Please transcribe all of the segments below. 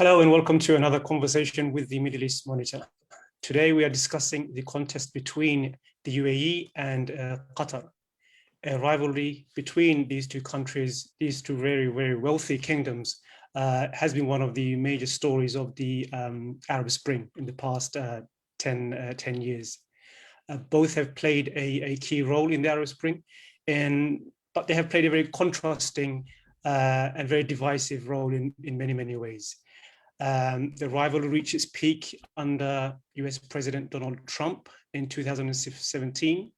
Hello and welcome to another conversation with the Middle East Monitor. Today we are discussing the contest between the UAE and Qatar, a rivalry between these two countries, these two very, very wealthy kingdoms, has been one of the major stories of the Arab Spring in the past 10 years. Both have played a key role in the Arab Spring, but they have played a very contrasting and very divisive role in many, many ways. The rivalry reached its peak under US President Donald Trump in 2017,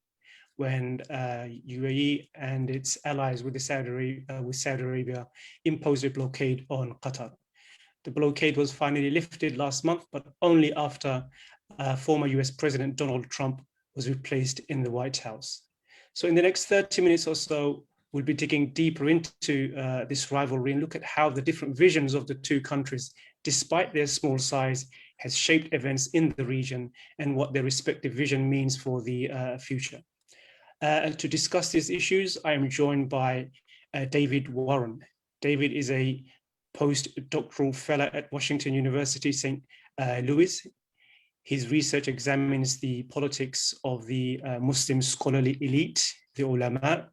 when UAE and its allies with Saudi Arabia imposed a blockade on Qatar. The blockade was finally lifted last month, but only after former US President Donald Trump was replaced in the White House. So in the next 30 minutes or so, we'll be digging deeper into this rivalry and look at how the different visions of the two countries, despite their small size, has shaped events in the region and what their respective vision means for the future. And to discuss these issues, I am joined by David Warren. David is a postdoctoral fellow at Washington University, St. Louis. His research examines the politics of the Muslim scholarly elite, the ulama,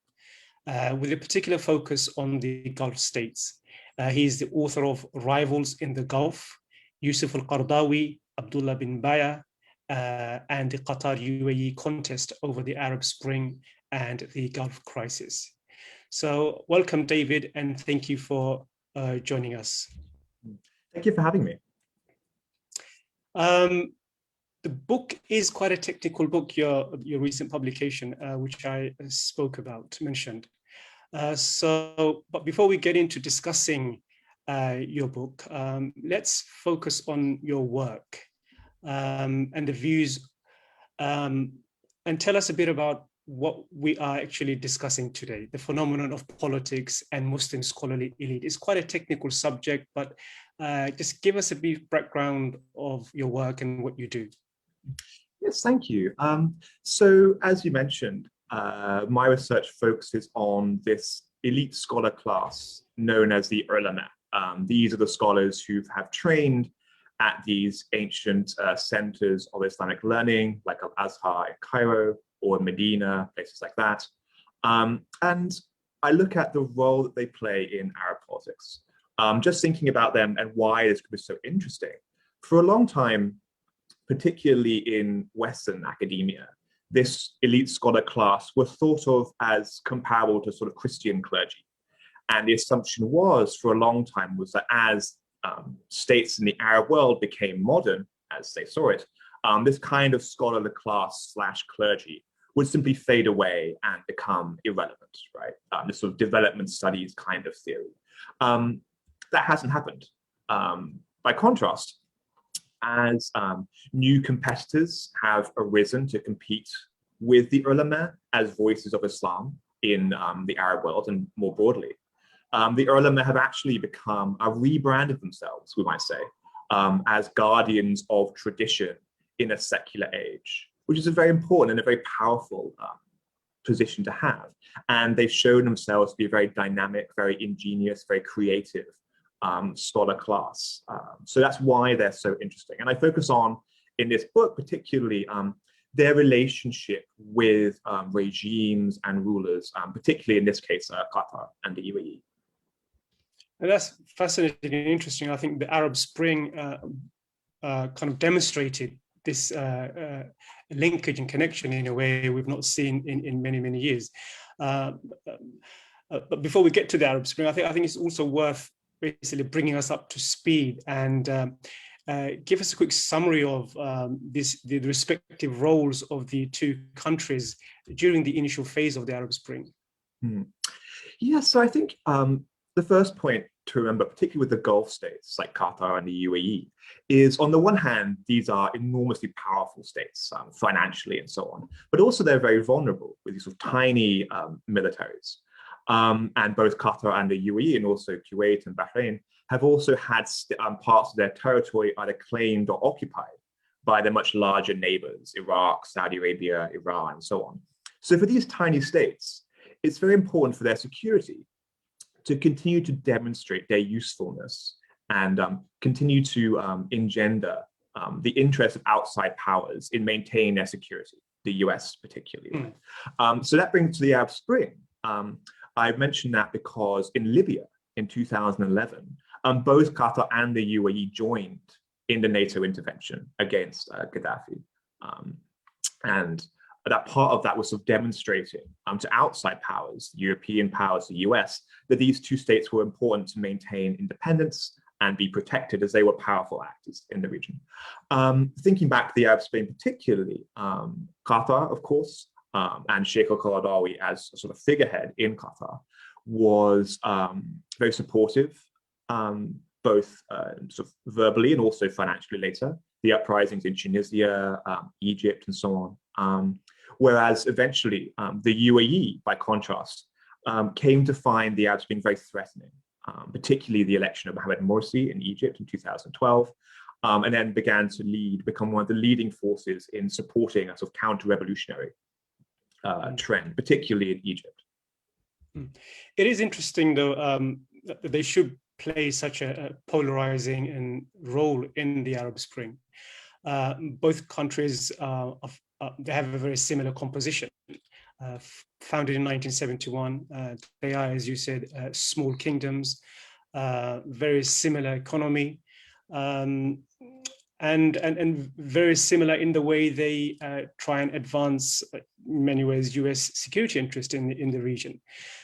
with a particular focus on the Gulf states. He is the author of Rivals in the Gulf, Yusuf al-Qaradawi, Abdullah Bin Bayyah, and the Qatar-UAE contest over the Arab Spring and the Gulf crisis. So welcome, David, and thank you for joining us. Thank you for having me. The book is quite a technical book, your recent publication, which I mentioned. But before we get into discussing your book, let's focus on your work and the views, and tell us a bit about what we are actually discussing today, the phenomenon of politics and Muslim scholarly elite. It's quite a technical subject, but just give us a brief background of your work and what you do. Yes, thank you. So as you mentioned, my research focuses on this elite scholar class known as the ulama. These are the scholars who have trained at these ancient centers of Islamic learning, like Al-Azhar in Cairo or Medina, places like that. And I look at the role that they play in Arab politics. Just thinking about them and why this could be so interesting. For a long time, particularly in Western academia, this elite scholar class was thought of as comparable to sort of Christian clergy. And the assumption was, for a long time, was that as states in the Arab world became modern, as they saw it, this kind of scholarly class / clergy would simply fade away and become irrelevant, right? This sort of development studies kind of theory. That hasn't happened. By contrast, as new competitors have arisen to compete with the ulama as voices of Islam in the Arab world and more broadly, the ulama have actually become rebranded themselves, we might say, as guardians of tradition in a secular age, which is a very important and a very powerful position to have. And they've shown themselves to be a very dynamic, very ingenious, very creative scholar class. So that's why they're so interesting. And I focus on, in this book particularly, their relationship with regimes and rulers, particularly in this case, Qatar and the UAE. And that's fascinating and interesting. I think the Arab Spring kind of demonstrated this linkage and connection in a way we've not seen in many, many years. But before we get to the Arab Spring, I think it's also worth basically bringing us up to speed and give us a quick summary of the respective roles of the two countries during the initial phase of the Arab Spring. Yeah, so I think the first point to remember, particularly with the Gulf states like Qatar and the UAE, is on the one hand, these are enormously powerful states financially and so on, but also they're very vulnerable with these sort of tiny militaries. And both Qatar and the UAE and also Kuwait and Bahrain have also had parts of their territory either claimed or occupied by their much larger neighbors, Iraq, Saudi Arabia, Iran, and so on. So for these tiny states, it's very important for their security to continue to demonstrate their usefulness and continue to engender the interest of outside powers in maintaining their security, the US particularly. So that brings to the Arab Spring. I mentioned that because in Libya in 2011, both Qatar and the UAE joined in the NATO intervention against Gaddafi. And that part of that was sort of demonstrating to outside powers, European powers, the US, that these two states were important to maintain independence and be protected as they were powerful actors in the region. Thinking back to the Arab Spring particularly, Qatar, of course, and Sheikh al-Qaradawi as a sort of figurehead in Qatar was very supportive, both sort of verbally and also financially later. The uprisings in Tunisia, Egypt, and so on. Whereas eventually the UAE, by contrast, came to find the Arabs being very threatening, particularly the election of Mohamed Morsi in Egypt in 2012, and then began to become one of the leading forces in supporting a sort of counter-revolutionary trend, particularly in Egypt. It is interesting, though, that they should play such a polarizing role in the Arab Spring. Both countries they have a very similar composition. Founded in 1971, they are, as you said, small kingdoms, very similar economy, and very similar in the way they try and advance, in many ways, US security interest in the region.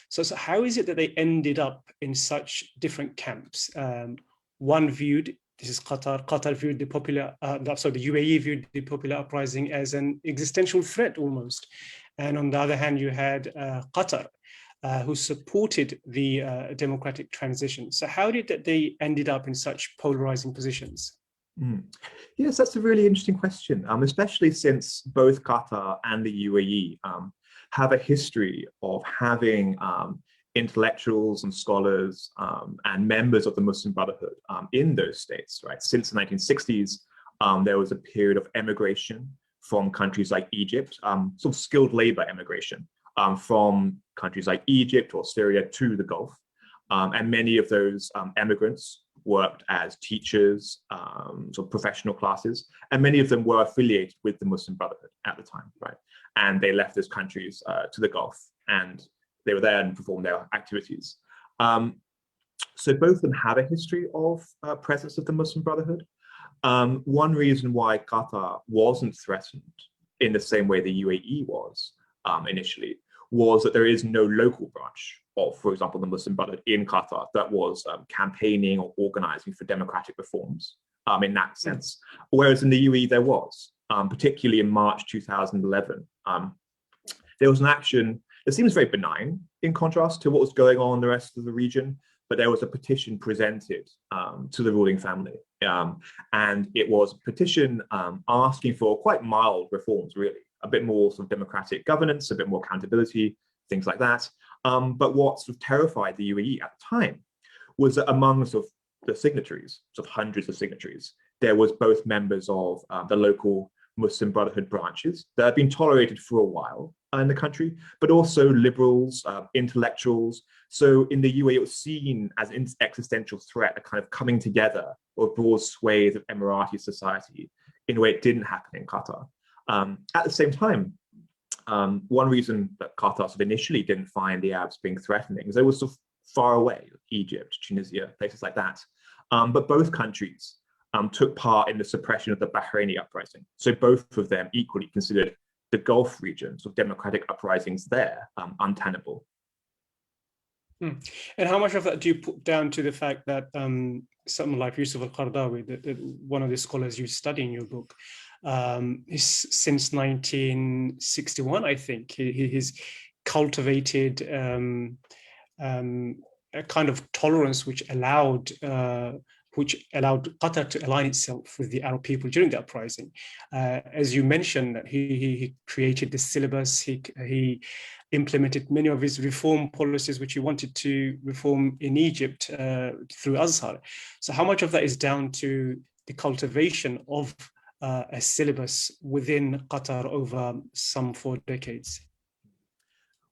So how is it that they ended up in such different camps? One viewed, this is Qatar viewed the UAE viewed the popular uprising as an existential threat almost. And on the other hand, you had Qatar, who supported the democratic transition. So how did they ended up in such polarizing positions? Yes, that's a really interesting question, especially since both Qatar and the UAE have a history of having intellectuals and scholars and members of the Muslim Brotherhood in those states, right? Since the 1960s, there was a period of emigration from countries like Egypt, sort of skilled labor emigration from countries like Egypt or Syria to the Gulf. And many of those emigrants worked as teachers, sort of professional classes, and many of them were affiliated with the Muslim Brotherhood at the time, right? And they left those countries to the Gulf, and they were there and performed their activities. So both of them have a history of presence of the Muslim Brotherhood. One reason why Qatar wasn't threatened in the same way the UAE was initially was that there is no local branch of, for example, the Muslim Brotherhood in Qatar that was campaigning or organizing for democratic reforms in that sense. Whereas in the UAE there was, particularly in March 2011. There was an action that seems very benign in contrast to what was going on in the rest of the region, but there was a petition presented to the ruling family. And it was a petition asking for quite mild reforms, really, a bit more sort of democratic governance, a bit more accountability, things like that. But what sort of terrified the UAE at the time was that among sort of the signatories, sort of hundreds of signatories, there was both members of the local Muslim Brotherhood branches that had been tolerated for a while in the country, but also liberals, intellectuals. So in the UAE, it was seen as an existential threat, a kind of coming together of broad swathes of Emirati society in a way it didn't happen in Qatar. At the same time, one reason that Qatar sort of initially didn't find the Arabs being threatening is they were sort of far away, Egypt, Tunisia, places like that. But both countries took part in the suppression of the Bahraini uprising. So both of them equally considered the Gulf region, sort of democratic uprisings there, untenable. And how much of that do you put down to the fact that someone like Yusuf al-Qaradawi, one of the scholars you study in your book, since 1961, I think, he's cultivated a kind of tolerance which allowed Qatar to align itself with the Arab people during the uprising. As you mentioned, he created the syllabus, he implemented many of his reform policies which he wanted to reform in Egypt through Azhar. So how much of that is down to the cultivation of a syllabus within Qatar over some 4 decades?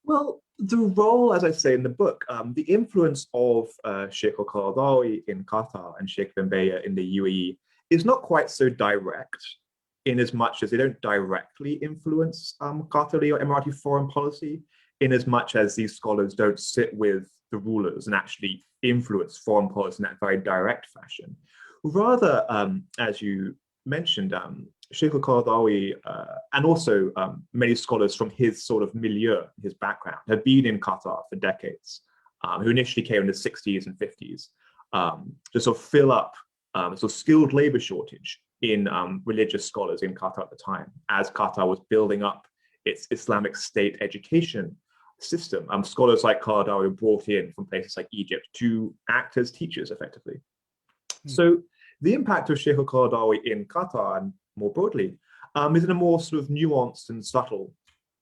Well, The role, as I say in the book, the influence of Sheikh al-Qaradawi in Qatar and Sheikh Bin Bayyah in the UAE is not quite so direct, in as much as they don't directly influence Qatari or Emirati foreign policy, in as much as these scholars don't sit with the rulers and actually influence foreign policy in that very direct fashion. Rather, as you mentioned, Sheikh al-Qaradawi and also many scholars from his sort of milieu, his background, had been in Qatar for decades, who initially came in the 60s and 50s to sort of fill up a sort of skilled labor shortage in religious scholars in Qatar at the time, as Qatar was building up its Islamic State education system. Scholars like Qaradawi were brought in from places like Egypt to act as teachers effectively. So the impact of Sheikh al-Qaradawi in Qatar and more broadly is in a more sort of nuanced and subtle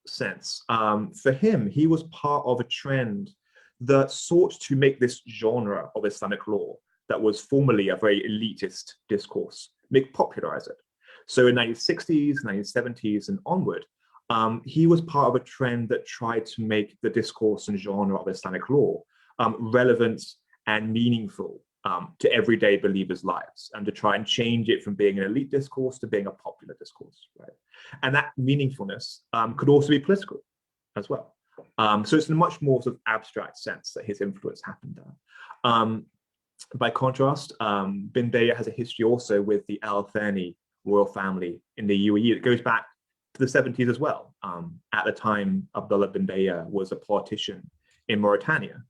sense. For him, he was part of a trend that sought to make this genre of Islamic law that was formerly a very elitist discourse, popularize it. So in the 1960s, 1970s and onward, he was part of a trend that tried to make the discourse and genre of Islamic law relevant and meaningful to everyday believers' lives, and to try and change it from being an elite discourse to being a popular discourse, right? And that meaningfulness could also be political as well. So it's in a much more sort of abstract sense that his influence happened there. By contrast, Bin Bayyah has a history also with the Al Thani royal family in the UAE. It goes back to the 70s as well. At the time, Abdullah Bin Bayyah was a politician in Mauritania.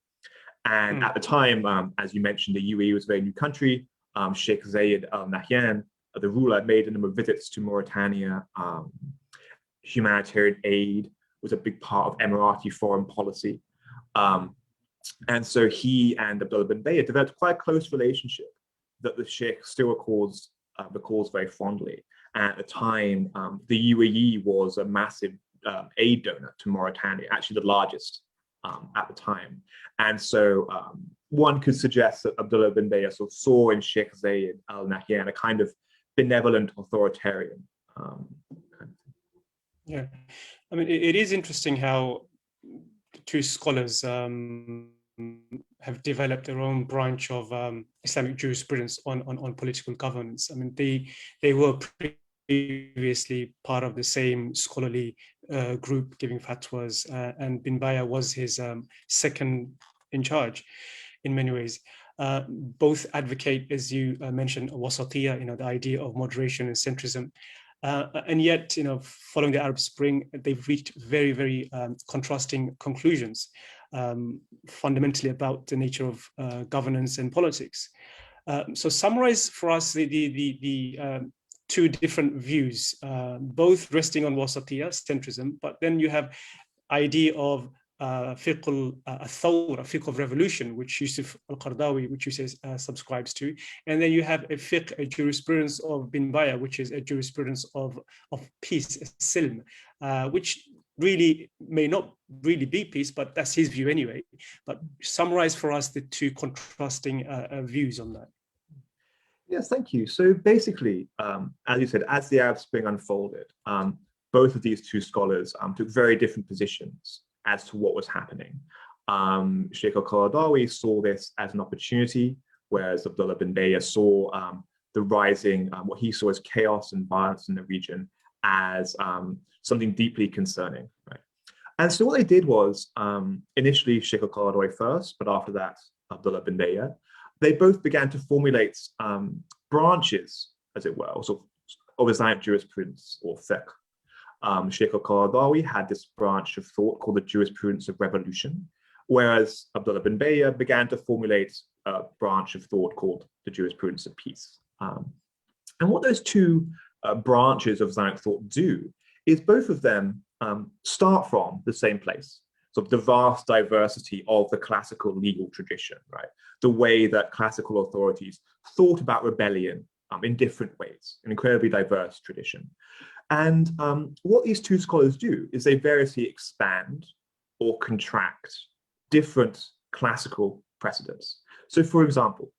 And at the time, as you mentioned, the UAE was a very new country. Sheikh Zayed Al Nahyan, the ruler, made a number of visits to Mauritania. Humanitarian aid was a big part of Emirati foreign policy. And so he and Abdullah Bin Bayyah developed quite a close relationship that the Sheikh still recalls very fondly. And at the time, the UAE was a massive aid donor to Mauritania, actually the largest at the time. And so one could suggest that Abdullah Bin Bayyah sort of saw in Sheikh Zayed Al Nahyan a kind of benevolent authoritarian. Yeah, I mean, it is interesting how two scholars have developed their own branch of Islamic jurisprudence on political governance. I mean, they were previously part of the same scholarly group giving fatwas, and Bin Bayyah was his second in charge in many ways. Both advocate, as you mentioned, wasatiyya, the idea of moderation and centrism. And yet, following the Arab Spring, they've reached very, very contrasting conclusions, fundamentally about the nature of governance and politics. So summarize for us the two different views, both resting on wasatiyya, centrism, but then you have idea of fiqh al-thawr, fiqh of revolution, which Yusuf al-Qaradawi, which you say subscribes to, and then you have a jurisprudence of Bin Bayyah, which is a jurisprudence of peace, silm, which really may not really be peace, but that's his view anyway. But summarize for us the two contrasting views on that. Yes, thank you. So basically, as you said, as the Arab Spring unfolded, both of these two scholars took very different positions as to what was happening. Sheikh al-Qaradawi saw this as an opportunity, whereas Abdullah Bin Bayyah saw the rising, what he saw as chaos and violence in the region as something deeply concerning, right? And so what they did was, initially Sheikh al-Qaradawi first, but after that, Abdullah Bin Bayyah, they both began to formulate branches, as it were, of Islamic jurisprudence or fiqh. Sheikh al-Qaradawi had this branch of thought called the jurisprudence of revolution, whereas Abdullah Bin Bayyah began to formulate a branch of thought called the jurisprudence of peace. And what those two branches of Islamic thought do is both of them start from the same place. So the vast diversity of the classical legal tradition, right? The way that classical authorities thought about rebellion in different ways, an incredibly diverse tradition. And what these two scholars do is they variously expand or contract different classical precedents. So for example,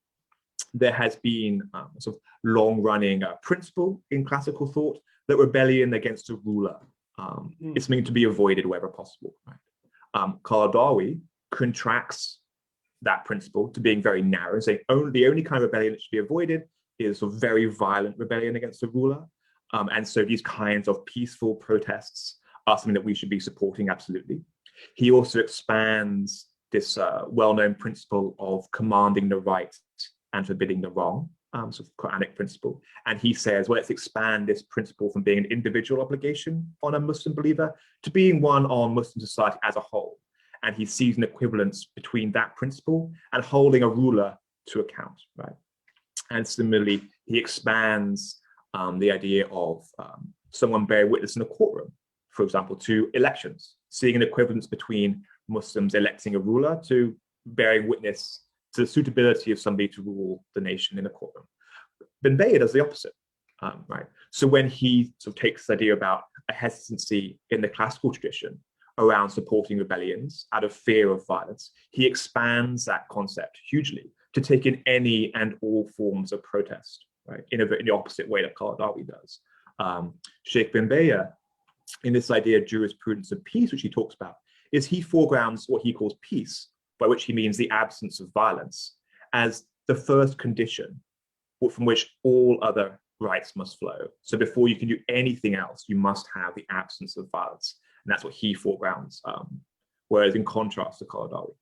there has been a sort of long-running principle in classical thought that rebellion against a ruler is meant to be avoided wherever possible, right? Qaradawi contracts that principle to being very narrow, saying the only kind of rebellion that should be avoided is sort of very violent rebellion against the ruler. And so these kinds of peaceful protests are something that we should be supporting, absolutely. He also expands this well-known principle of commanding the right and forbidding the wrong, sort of Quranic principle. And he says, well, let's expand this principle from being an individual obligation on a Muslim believer to being one on Muslim society as a whole. And he sees an equivalence between that principle and holding a ruler to account, right? And similarly, he expands the idea of someone bearing witness in a courtroom, for example, to elections, seeing an equivalence between Muslims electing a ruler to bearing witness to the suitability of somebody to rule the nation in a courtroom. Bin Bayyah does the opposite, right? So when he sort of takes this idea about a hesitancy in the classical tradition around supporting rebellions out of fear of violence, he expands that concept hugely to take in any and all forms of protest, right? In the opposite way that Qaradawi does. Sheikh Bin Bayyah, in this idea of jurisprudence of peace, which he talks about, is he foregrounds what he calls peace, by which he means the absence of violence, as the first condition from which all other rights must flow. So before you can do anything else, you must have the absence of violence. And that's what he foregrounds, whereas in contrast to Qaradawi.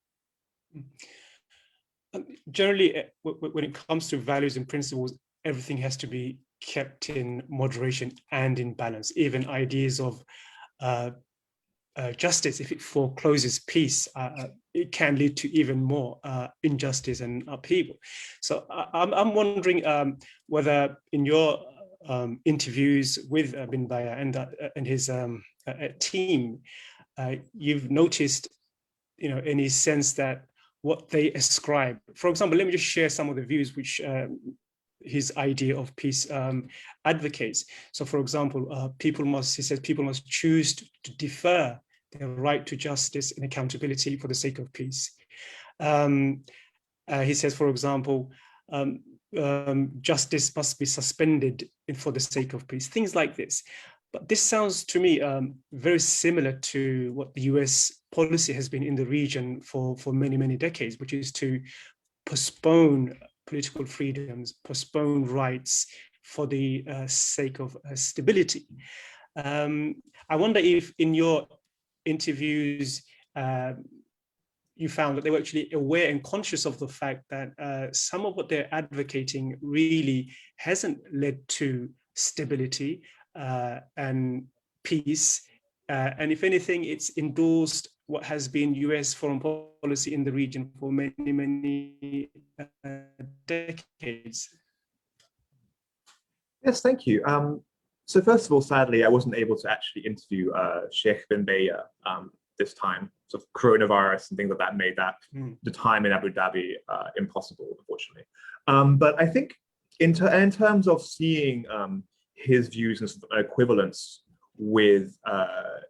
Generally, when it comes to values and principles, everything has to be kept in moderation and in balance. Even ideas of justice, if it forecloses peace, it can lead to even more injustice and upheaval. So I'm wondering whether in your interviews with Bin Bayyah and his team, you've noticed, any sense that what they ascribe. For example, let me just share some of the views which his idea of peace advocates. So, for example, he says people must choose to defer their right to justice and accountability for the sake of peace. He says, for example, justice must be suspended for the sake of peace, things like this. But this sounds to me very similar to what the US policy has been in the region for many, many decades, which is to postpone political freedoms, postpone rights for the sake of stability. I wonder if in your interviews, you found that they were actually aware and conscious of the fact that some of what they're advocating really hasn't led to stability and peace. And if anything, it's endorsed what has been US foreign policy in the region for many, many decades. Yes, thank you. So first of all, sadly, I wasn't able to actually interview Sheikh Bin Bayyah this time. So coronavirus and things like that made that the time in Abu Dhabi impossible, unfortunately. But I think in terms of seeing his views and sort of equivalence with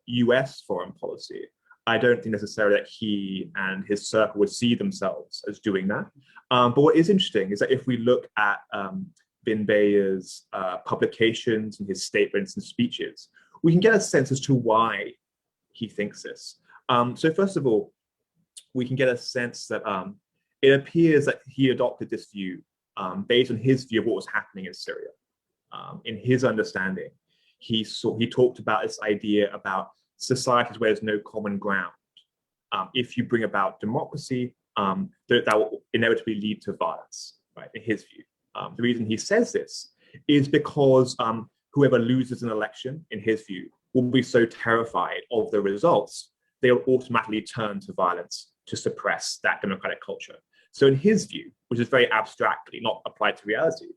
US foreign policy, I don't think necessarily that he and his circle would see themselves as doing that. But what is interesting is that if we look at Bin Bayyah's publications and his statements and speeches, we can get a sense as to why he thinks this. So first of all, we can get a sense that it appears that he adopted this view based on his view of what was happening in Syria. In his understanding, he talked about this idea about societies where there's no common ground. If you bring about democracy, that will inevitably lead to violence, right, in his view. The reason he says this is because whoever loses an election, in his view, will be so terrified of the results, they'll automatically turn to violence to suppress that democratic culture. So in his view, which is very abstractly not applied to reality,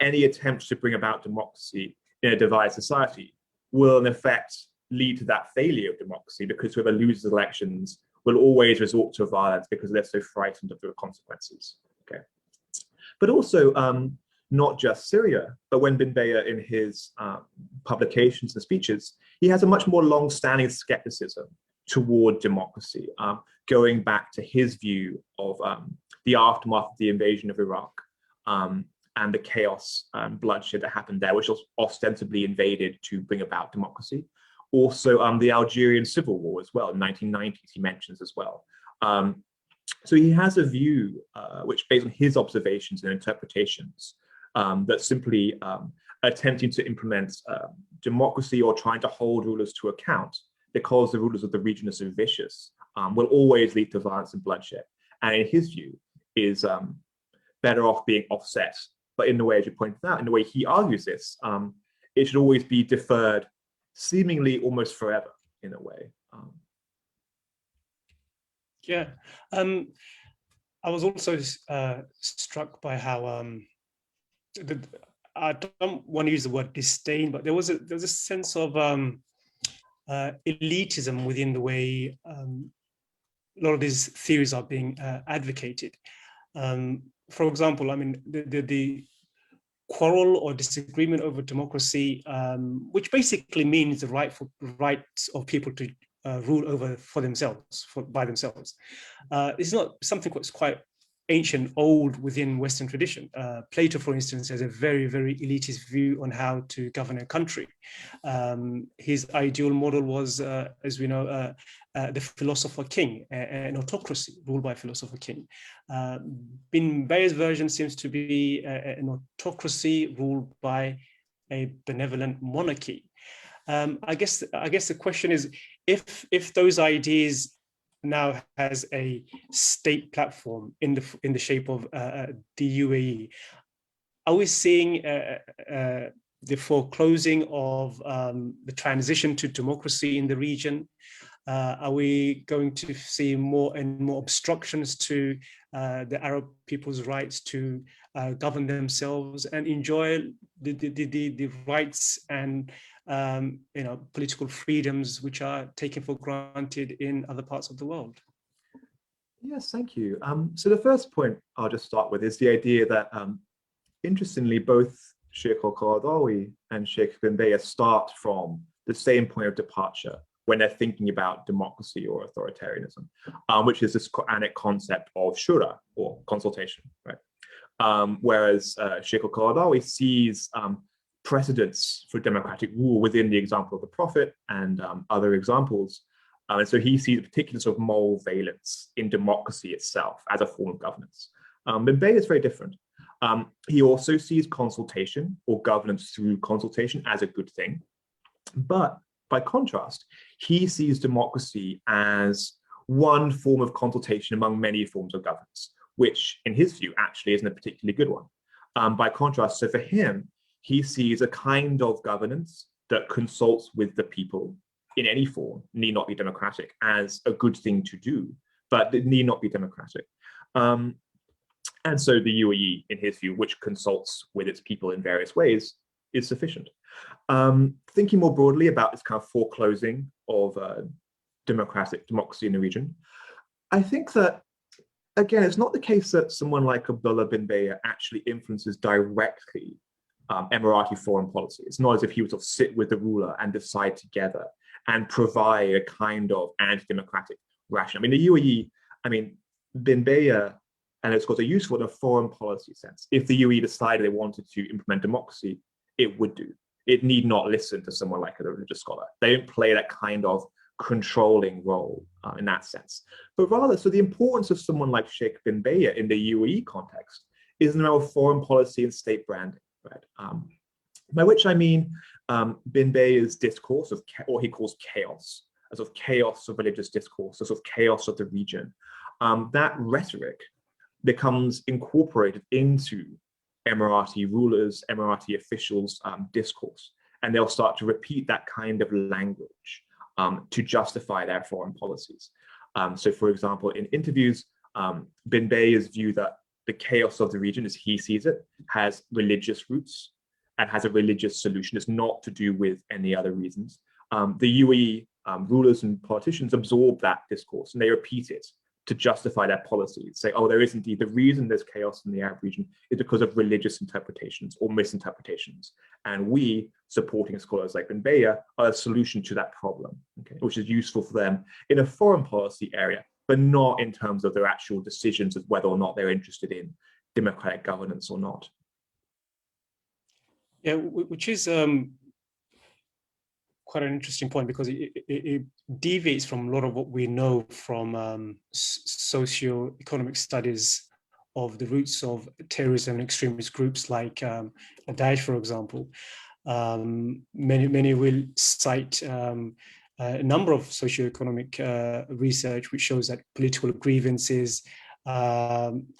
any attempt to bring about democracy in a divided society will in effect lead to that failure of democracy, because whoever loses elections will always resort to violence because they're so frightened of the consequences. Okay. But also, not just Syria, but when Bin Bayyah in his publications and speeches, he has a much more long-standing skepticism toward democracy, going back to his view of the aftermath of the invasion of Iraq and the chaos and bloodshed that happened there, which was ostensibly invaded to bring about democracy. Also, the Algerian Civil War as well, in the 1990s, he mentions as well. So he has a view, which based on his observations and interpretations, that simply attempting to implement democracy or trying to hold rulers to account because the rulers of the region are so vicious will always lead to violence and bloodshed. And in his view, is better off being offset. But in the way, as you pointed out, in the way he argues this, it should always be deferred, seemingly almost forever, in a way. Yeah, I was also struck by how I don't want to use the word disdain, but there was a sense of elitism within the way a lot of these theories are being advocated. For example, I mean, the quarrel or disagreement over democracy, which basically means the rights of people to rule over for themselves, by themselves. It's not something that's quite ancient, old within Western tradition. Plato, for instance, has a very, very elitist view on how to govern a country. His ideal model was, as we know, the philosopher king, an autocracy ruled by a philosopher king. Bin Bayyah's version seems to be an autocracy ruled by a benevolent monarchy. I guess the question is, if those ideas now has a state platform in the shape of the UAE, are we seeing the foreclosing of the transition to democracy in the region? Are we going to see more and more obstructions to the Arab people's rights to govern themselves and enjoy the rights and political freedoms which are taken for granted in other parts of the world? Yes, thank you. So the first point I'll just start with is the idea that, interestingly, both Sheikh al-Qaradawi and Sheikh Bin Bayyah start from the same point of departure when they're thinking about democracy or authoritarianism, which is this Quranic concept of shura, or consultation, right? Whereas Sheikh al-Qaradawi sees precedents for democratic rule within the example of the Prophet and other examples. And so he sees a particular sort of moral valence in democracy itself as a form of governance. Bin Bayyah is very different. He also sees consultation or governance through consultation as a good thing. But by contrast, he sees democracy as one form of consultation among many forms of governance, which in his view actually isn't a particularly good one. By contrast, so for him, he sees a kind of governance that consults with the people in any form, need not be democratic, as a good thing to do, but it need not be democratic. And so the UAE, in his view, which consults with its people in various ways, is sufficient. Thinking more broadly about this kind of foreclosing of democracy in the region, I think that, again, it's not the case that someone like Abdullah Bin Bayyah actually influences directly Emirati foreign policy. It's not as if he would sort of sit with the ruler and decide together and provide a kind of anti-democratic rationale. I mean, the UAE, Bin Bayyah, and it's got a useful in a foreign policy sense. If the UAE decided they wanted to implement democracy, it would do. It need not listen to someone like a religious scholar. They don't play that kind of controlling role in that sense. But rather, so the importance of someone like Sheikh Bin Bayyah in the UAE context is now foreign policy and state branding, right? By which I mean Bin Bayyah's discourse of what he calls chaos, a sort of chaos of religious discourse, a sort of chaos of the region. That rhetoric becomes incorporated into Emirati rulers, Emirati officials' discourse, and they'll start to repeat that kind of language to justify their foreign policies. So, for example, in interviews, Bin Bayyah's view that the chaos of the region, as he sees it, has religious roots and has a religious solution. It's not to do with any other reasons. The UAE rulers and politicians absorb that discourse and they repeat it to justify their policies, say, oh, there is indeed the reason there's chaos in the Arab region is because of religious interpretations or misinterpretations. And we, supporting scholars like Bin Bayyah, are a solution to that problem, okay, which is useful for them in a foreign policy area, but not in terms of their actual decisions of whether or not they're interested in democratic governance or not. Yeah, which is quite an interesting point, because it deviates from a lot of what we know from socio-economic studies of the roots of terrorism and extremist groups like Daesh, for example. Many will cite a number of socio-economic research which shows that political grievances,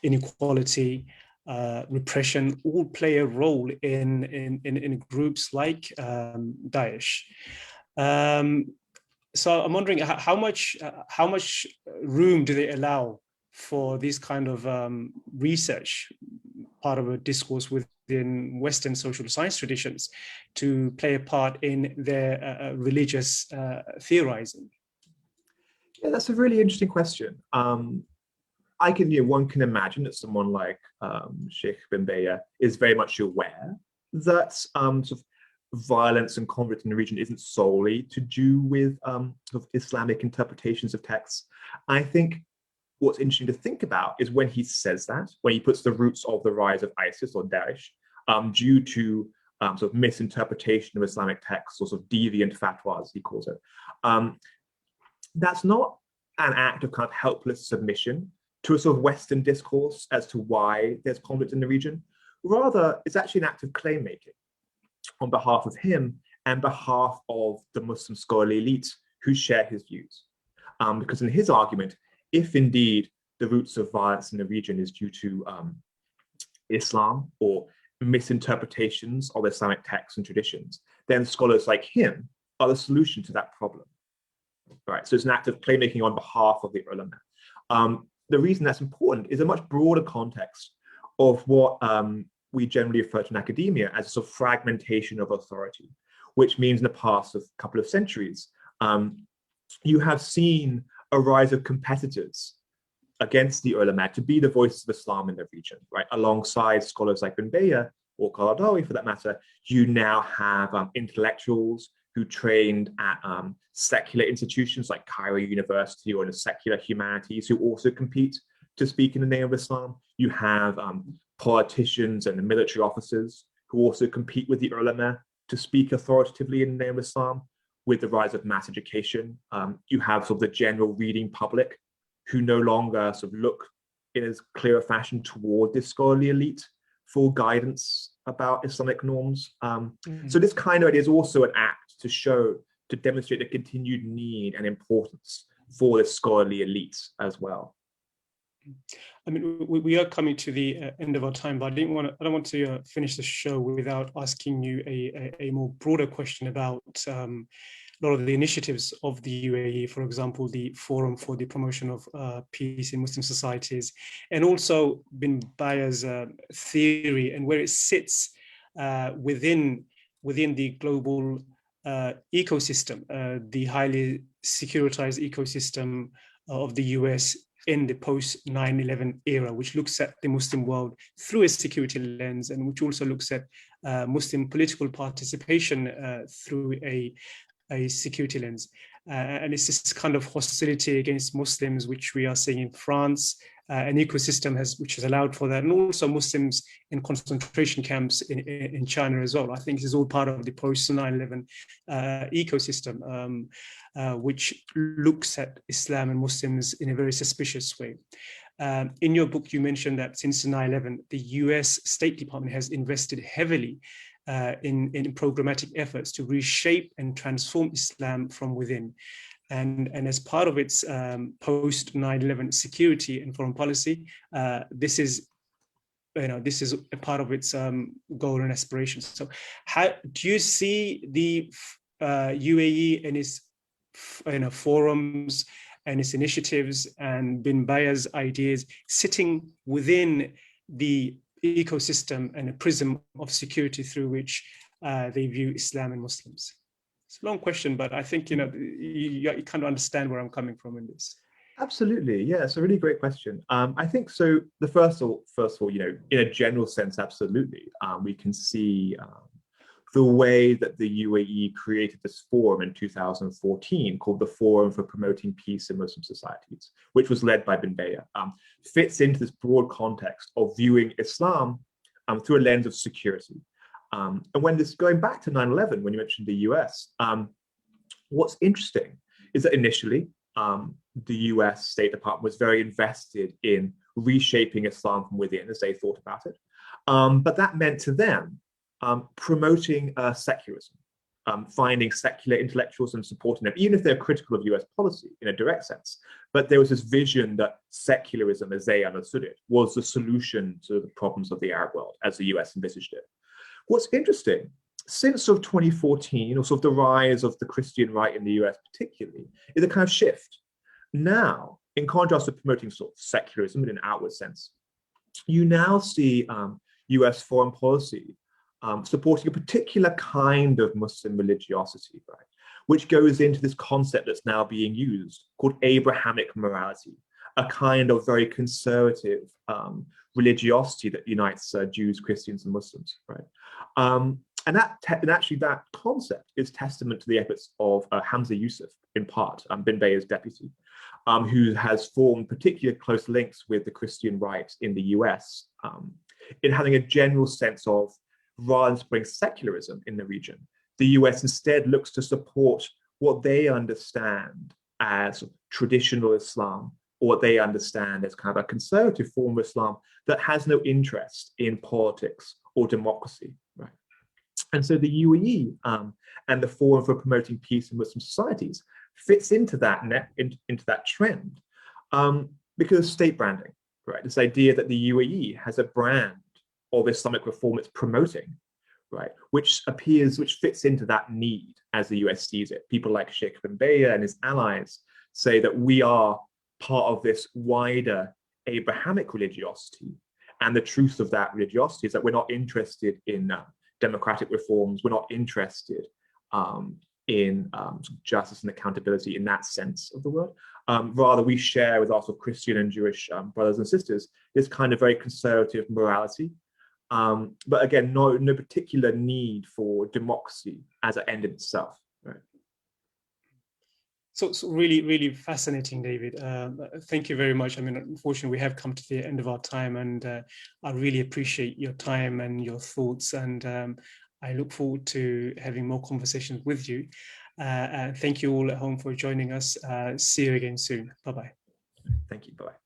inequality, repression all play a role in groups like Daesh. So I'm wondering how much room do they allow for this kind of research, part of a discourse within Western social science traditions, to play a part in their religious theorizing? Yeah, that's a really interesting question. One can imagine that someone like Sheikh bin Bayyah is very much aware that sort of violence and conflict in the region isn't solely to do with sort of Islamic interpretations of texts. I think what's interesting to think about is when he says that, when he puts the roots of the rise of ISIS or Daesh due to sort of misinterpretation of Islamic texts, or sort of deviant fatwas, he calls it. That's not an act of kind of helpless submission to a sort of Western discourse as to why there's conflict in the region. Rather, it's actually an act of claim making on behalf of him and behalf of the Muslim scholarly elite who share his views. Because in his argument, if indeed the roots of violence in the region is due to Islam or misinterpretations of Islamic texts and traditions, then scholars like him are the solution to that problem. Right, so it's an act of claim-making on behalf of the ulama. The reason that's important is a much broader context of what we generally refer to in academia as a sort of fragmentation of authority, which means in the past couple of centuries, you have seen a rise of competitors against the ulama to be the voices of Islam in the region, right? Alongside scholars like Bin Bayyah or Qaradawi, for that matter, you now have intellectuals who trained at secular institutions like Cairo University or in the secular humanities who also compete to speak in the name of Islam. You have politicians and the military officers who also compete with the ulama to speak authoritatively in the name of Islam. With the rise of mass education, you have sort of the general reading public who no longer sort of look in as clear a fashion toward this scholarly elite for guidance about Islamic norms. So this kind of idea is also an act to demonstrate the continued need and importance for the scholarly elite as well. I mean, we are coming to the end of our time, but I don't want to finish the show without asking you a more broader question about a lot of the initiatives of the UAE, for example, the Forum for the Promotion of Peace in Muslim Societies, and also Bin Bayyah's theory and where it sits within the global ecosystem, the highly securitized ecosystem of the US in the post 9/11 era, which looks at the Muslim world through a security lens, and which also looks at Muslim political participation through a security lens. And it's this kind of hostility against Muslims, which we are seeing in France, an ecosystem which has allowed for that, and also Muslims in concentration camps in China as well. I think this is all part of the post 9/11 ecosystem, which looks at Islam and Muslims in a very suspicious way. In your book, you mentioned that since 9/11, the US State Department has invested heavily in programmatic efforts to reshape and transform Islam from within. And as part of its post 9/11 security and foreign policy, this is a part of its goal and aspirations. So how do you see the UAE and its forums and its initiatives and Bin Bayyah's ideas sitting within the ecosystem and a prism of security through which they view Islam and Muslims? It's a long question, but I think you kind of understand where I'm coming from in this. Absolutely, yeah, it's a really great question. I think so. The first of all, in a general sense, absolutely, we can see the way that the UAE created this forum in 2014 called the Forum for Promoting Peace in Muslim Societies, which was led by Bin Bayyah, fits into this broad context of viewing Islam through a lens of security. And when going back to 9/11, when you mentioned the US, What's interesting is that initially, the US State Department was very invested in reshaping Islam from within as they thought about it. But that meant to them promoting secularism, finding secular intellectuals and supporting them, even if they're critical of US policy in a direct sense. But there was this vision that secularism, as they understood it, was the solution to the problems of the Arab world as the US envisaged it. What's interesting, since sort of 2014, or sort of the rise of the Christian right in the US particularly, is a kind of shift. Now, in contrast to promoting sort of secularism in an outward sense, you now see US foreign policy supporting a particular kind of Muslim religiosity, right, which goes into this concept that's now being used called Abrahamic morality, a kind of very conservative religiosity that unites Jews, Christians, and Muslims, right? And actually that concept is testament to the efforts of Hamza Yusuf, in part, Bin Bayyah's deputy, who has formed particularly close links with the Christian right in the US, in having a general sense of, rather than bring secularism in the region, the US instead looks to support what they understand as traditional Islam, or what they understand as kind of a conservative form of Islam that has no interest in politics or democracy, right? And so the UAE and the Forum for Promoting Peace in Muslim Societies fits into that into that trend because state branding, right? This idea that the UAE has a brand of Islamic reform it's promoting, right? Which fits into that need as the US sees it. People like Sheikh Bin Bayyah and his allies say that we are part of this wider Abrahamic religiosity. And the truth of that religiosity is that we're not interested in democratic reforms. We're not interested in justice and accountability in that sense of the word. Rather, we share with our sort of Christian and Jewish brothers and sisters this kind of very conservative morality. But again, no particular need for democracy as an end in itself. Right? So really, really fascinating, David. Thank you very much. I mean, unfortunately, we have come to the end of our time, and I really appreciate your time and your thoughts, and I look forward to having more conversations with you. Thank you all at home for joining us. See you again soon. Bye-bye. Thank you. Bye-bye.